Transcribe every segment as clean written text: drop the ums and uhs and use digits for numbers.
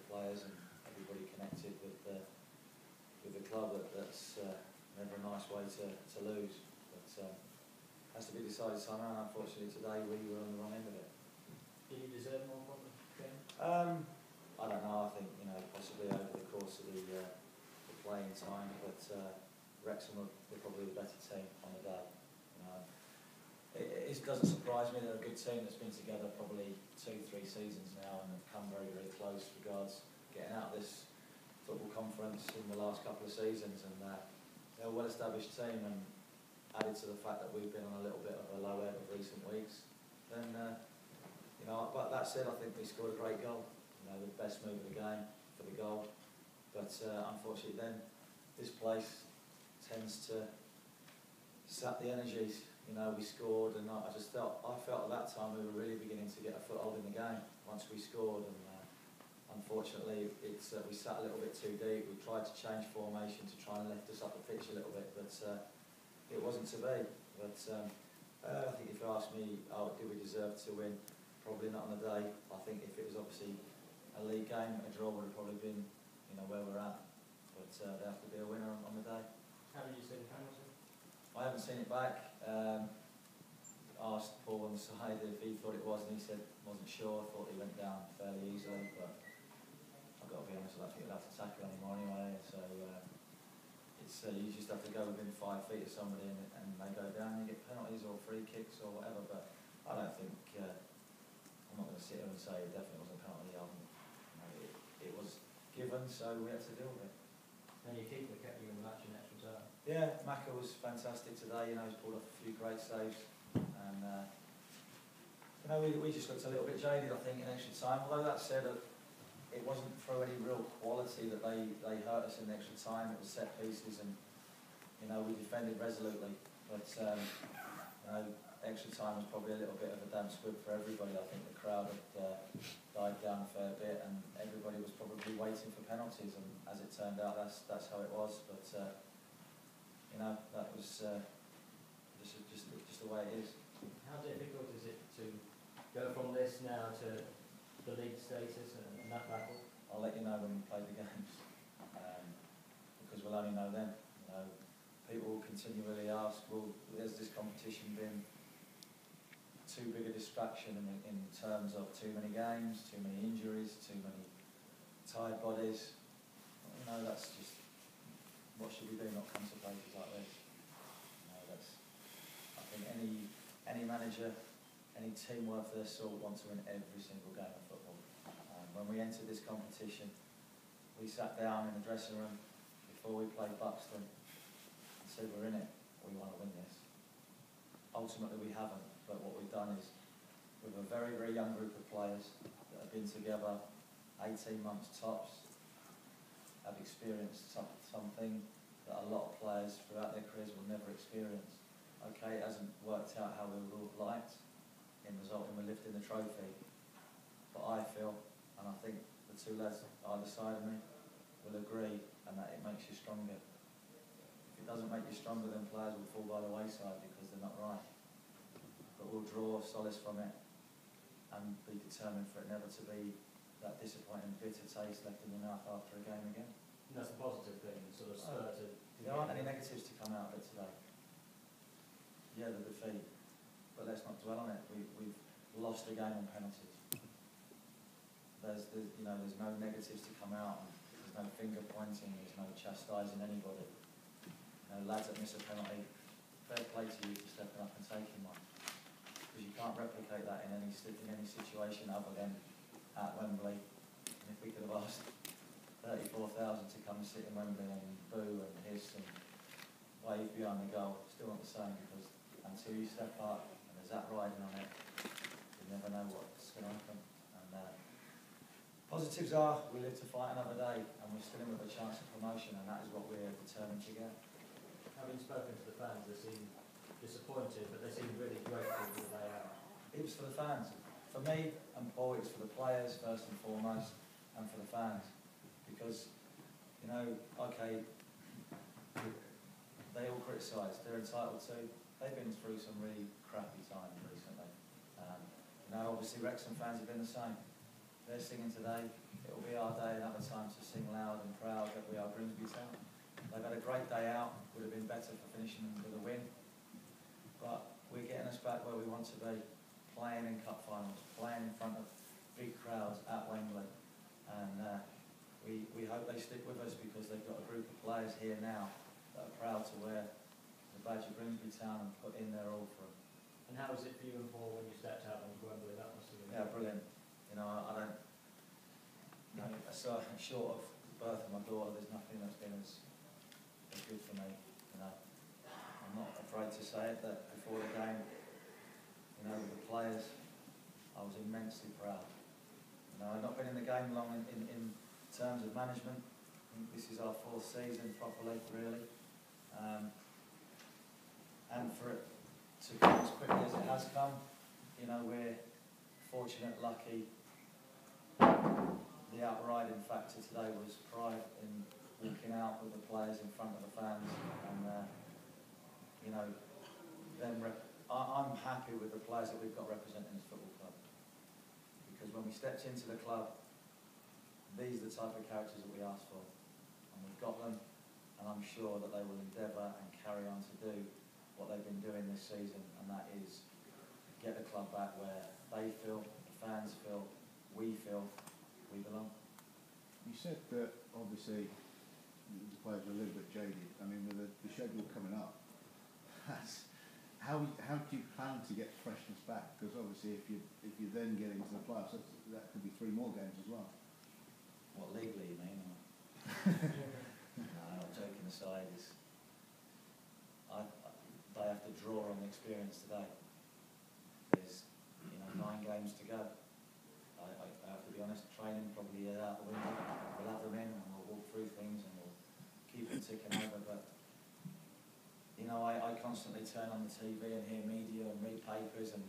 players and everybody connected with the club. That's never a nice way to lose. But has to be decided somehow. Unfortunately, today we were on the wrong end of it. Did you deserve more from the game? I don't know. I think possibly over the course of the playing time, but Wrexham were probably the better team on the day. It doesn't surprise me. They're a good team that's been together probably 2-3 seasons now and have come very, very close regards getting out of this football conference in the last couple of seasons. And they're a well-established team, and added to the fact that we've been on a little bit of a low ebb of recent weeks. Then, but that said, I think we scored a great goal. The best move of the game for the goal. But unfortunately, then this place tends to sap the energies. We scored, and I felt at that time we were really beginning to get a foothold in the game once we scored. And unfortunately, we sat a little bit too deep. We tried to change formation to try and lift us up the pitch a little bit, but it wasn't to be. But I think if you ask me, did we deserve to win? Probably not on the day. I think if it was obviously a league game, a draw would have probably been, where we're at. But there have to be a winner on the day. How did you see the penalty? I haven't seen it back. Asked Paul on the side if he thought it was, and he said wasn't sure. Thought he went down fairly easily, but I've got to be honest, I don't think he'll have to tackle anymore anyway. So it's you just have to go within 5 feet of somebody, and they go down. You get penalties or free kicks or whatever. But I don't think I'm not going to sit here and say it definitely wasn't a penalty. It was given, so we had to deal with it. And your keeper kept you in the match in extra time. Yeah, Macca was fantastic today. He's pulled off a few great saves, and we just looked a little bit jaded, I think, in extra time. Although that said, it wasn't through any real quality that they hurt us in the extra time. It was set pieces, and we defended resolutely. But extra time was probably a little bit of a damp squib for everybody. I think the crowd had died down a fair bit, and everybody was probably waiting for penalties. And as it turned out, that's how it was. But that was just the way it is. How difficult is it to go from this now to the league status and that battle? I'll let you know when we play the games, because we'll only know then. People will continually ask, well, has this competition been too big a distraction in terms of too many games, too many injuries, too many tired bodies? That's just, what should we do, not come to places like this? I think any manager, any team worth their salt wants to win every single game of football. When we entered this competition, we sat down in the dressing room before we played Buxton and said, we're in it, we want to win this. Ultimately we haven't, but what we've done is, with a very, very young group of players that have been together 18 months tops, have experienced something that a lot of players throughout their careers will never experience. Okay, it hasn't worked out how we would have liked, in resulting in lifting the trophy, but I feel, and I think the two lads either side of me will agree, and that it makes you stronger. If it doesn't make you stronger, then players will fall by the wayside because they're not right. But we'll draw solace from it and be determined for it never to be that disappointing, bitter taste left in your mouth after a game again. And that's a positive thing, sort of spur to... There aren't any negatives to come out of it today. Yeah, the defeat, but let's not dwell on it. We've lost a game on penalties. There's no negatives to come out. There's no finger pointing. There's no chastising anybody. Lads that miss a penalty, fair play to you for stepping up and taking one, because you can't replicate that in any situation other than at Wembley. And if we could have asked 34,000 to come and sit in Wembley and boo and hiss and wave behind the goal, still not the same, because until you step up and there's that riding on it, you never know what's going to happen. And positives are, we live to fight another day, and we're still in with a chance of promotion, and that is what we're determined to get. Having spoken to the fans, they seem disappointed, but they seem really grateful for the day out. It was for the fans. For me and Paul, it's for the players first and foremost, and for the fans. Because, okay, they all criticise, they're entitled to. They've been through some really crappy times recently. Obviously Wrexham fans have been the same. they're singing today. It will be our day another time to sing loud and proud that we are Grimsby Town. They've had a great day out. Would have been better for finishing with a win, but we're getting us back where we want to be, playing in cup finals, playing in front of big crowds at Wembley, and we hope they stick with us because they've got a group of players here now that are proud to wear the badge of Grimsby Town and put in their all for them. And how was it for you and Paul when you stepped out on Wembley? That must have been... Yeah, brilliant. You know, I don't, you know, so short of the birth of my daughter, there's nothing that's been as good for me. You know, I'm not afraid to say it that before the game, you know, with the players, I was immensely proud. You know, I've not been in the game long in terms of management. I think this is our 4th season properly, really. And for it to come as quickly as it has come, you know, we're fortunate, lucky. The outriding factor today was pride in walking out with the players in front of the fans, and you know, I'm happy with the players that we've got representing this football club, because when we stepped into the club, these are the type of characters that we asked for, and we've got them, and I'm sure that they will endeavour and carry on to do what they've been doing this season, and that is get the club back where they feel, the fans feel, we feel we belong. You said that obviously the players are a little bit jaded. I mean, with the schedule coming up, how do you plan to get freshness back? Because obviously, if you then get into the playoffs, that could be 3 more games as well. What, legally, you mean? No, joking aside, they have to draw on the experience today. There's, you know, 9 games to go. I have to be honest, training probably out the window. We'll have them in and we'll walk through things and we'll keep them ticking over. But, you know, I constantly turn on the TV and hear media and read papers and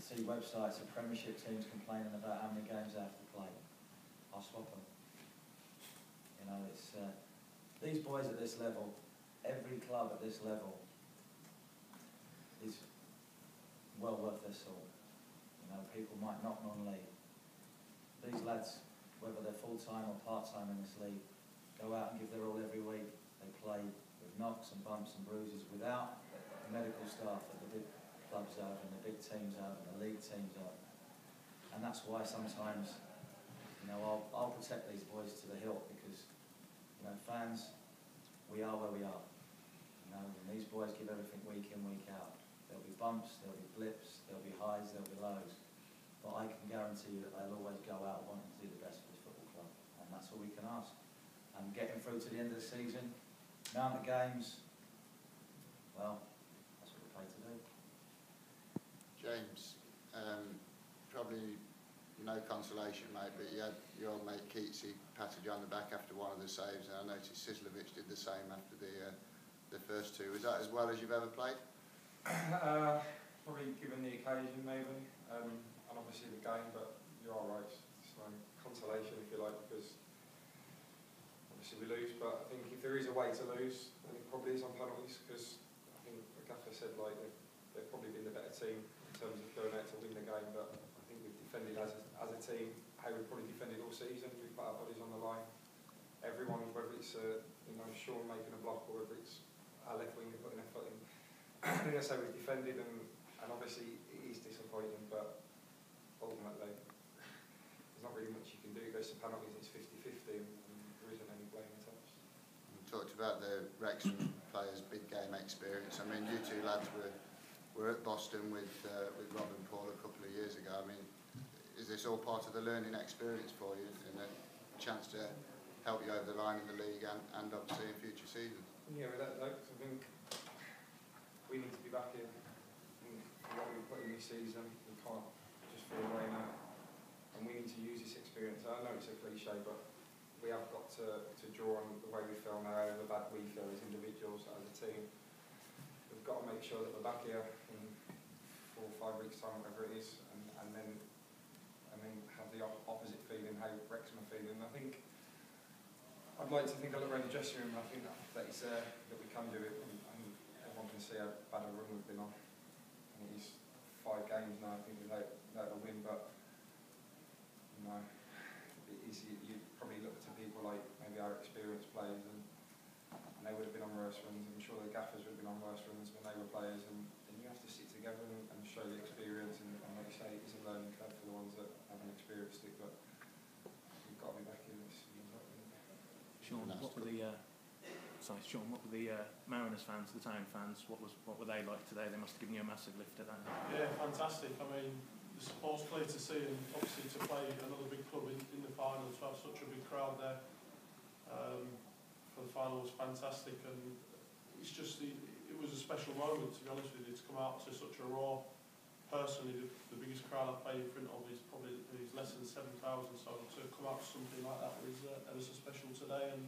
see websites of Premiership teams complaining about how many games they have to play. I'll swap them. You know, it's these boys at this level, every club at this level is well worth their salt. You know, people might not non-league. These lads, whether they're full-time or part-time in this league, go out and give their all every week. They play with knocks and bumps and bruises without the medical staff that the big clubs have and the big teams have and the league teams have. And that's why sometimes, you know, I'll protect these boys to the hilt because, you know, fans, we are where we are. You know, and these boys give everything week in, week out. There'll be bumps, there'll be blips, there'll be highs, there'll be lows. But I can guarantee you that they'll always go out wanting to do the best for this football club. And that's all we can ask. And getting through to the end of the season, amount of games, well, that's what we're paid to do. James, probably no consolation, mate, but you had your old mate Keatsy patted you on the back after one of the saves, and I noticed Sislovic did the same after the first 2. Was that as well as you've ever played? Probably given the occasion, maybe, and obviously the game, but you are right, it's no consolation if you like, because obviously we lose, but I think if there is a way to lose, then it probably is on penalties, because I think the gaffer said like they've probably been the better team in terms of going out to win the game, but I think we've defended as a team how we've probably defended all season. We've put our bodies on the line. Everyone, whether it's you know, Shaun making a block or whether it's our left winger putting their foot in, I think that's how we've defended, and obviously it is disappointing, but ultimately there's not really much you can do. It goes to penalties, it's 50-50, and there isn't any blame attached. You talked about the Wrexham players' big game experience. I mean, you 2 lads were at Boston with Rob and Paul a couple of years ago. I mean, is this all part of the learning experience for you and a chance to help you over the line in the league and obviously in future seasons? Yeah, without doubt, I think we need to be back in what we put in this season. We can't just fall away now, and we need to use this experience. I know it's a cliche, but we have got to draw on the way we feel now, the bad we feel as individuals, as a team. We've got to make sure that we're back here in 4 or 5 weeks' time, whatever it is, and then have the opposite feeling, how Wrexham are feeling. I think I'd like to think I look around the dressing room, and I think that it's there, that we can do it, and everyone can see how bad a run we've been on. And it is 5 games now, I think, without a win, but worse runs. I'm sure the gaffers would have been on worse runs when they were players, and you have to stick together and show the experience, and like you say, it's a learning curve for the ones that haven't experienced it, but we've got to be back in this. Shaun, what were the Mariners fans, the Town fans, what were they like today? They must have given you a massive lift at that. Yeah, fantastic. I mean, the support's clear to see, and obviously to play another big club in the final, to have such a big crowd there for the final was fantastic, and it's just it was a special moment, to be honest with you, to come out to such a raw. Personally, the biggest crowd I've played in front of is probably less than 7,000, so to come out to something like that was ever so special today, and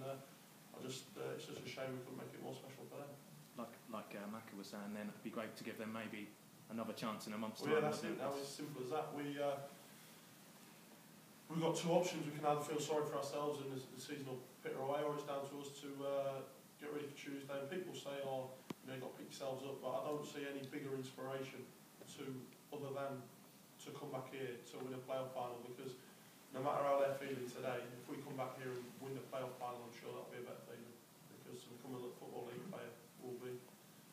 it's just a shame we couldn't make it more special for them. Like Maka was saying, then it'd be great to give them maybe another chance in a month's Well, time. yeah, that's it. Now it's as simple as that. We've got two options. We can either feel sorry for ourselves and the season will pitter away, or it's down to us to get ready for Tuesday. And people say, "Oh, you've got to pick yourselves up," but I don't see any bigger inspiration other than to come back here to win a playoff final, because no matter how they're feeling today, if we come back here and win the playoff final, I'm sure that'll be a better feeling, because to become a Football League player will be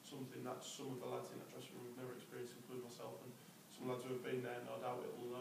something that some of the lads in that dressing room have never experienced, including myself, and some lads who have been there, no doubt it'll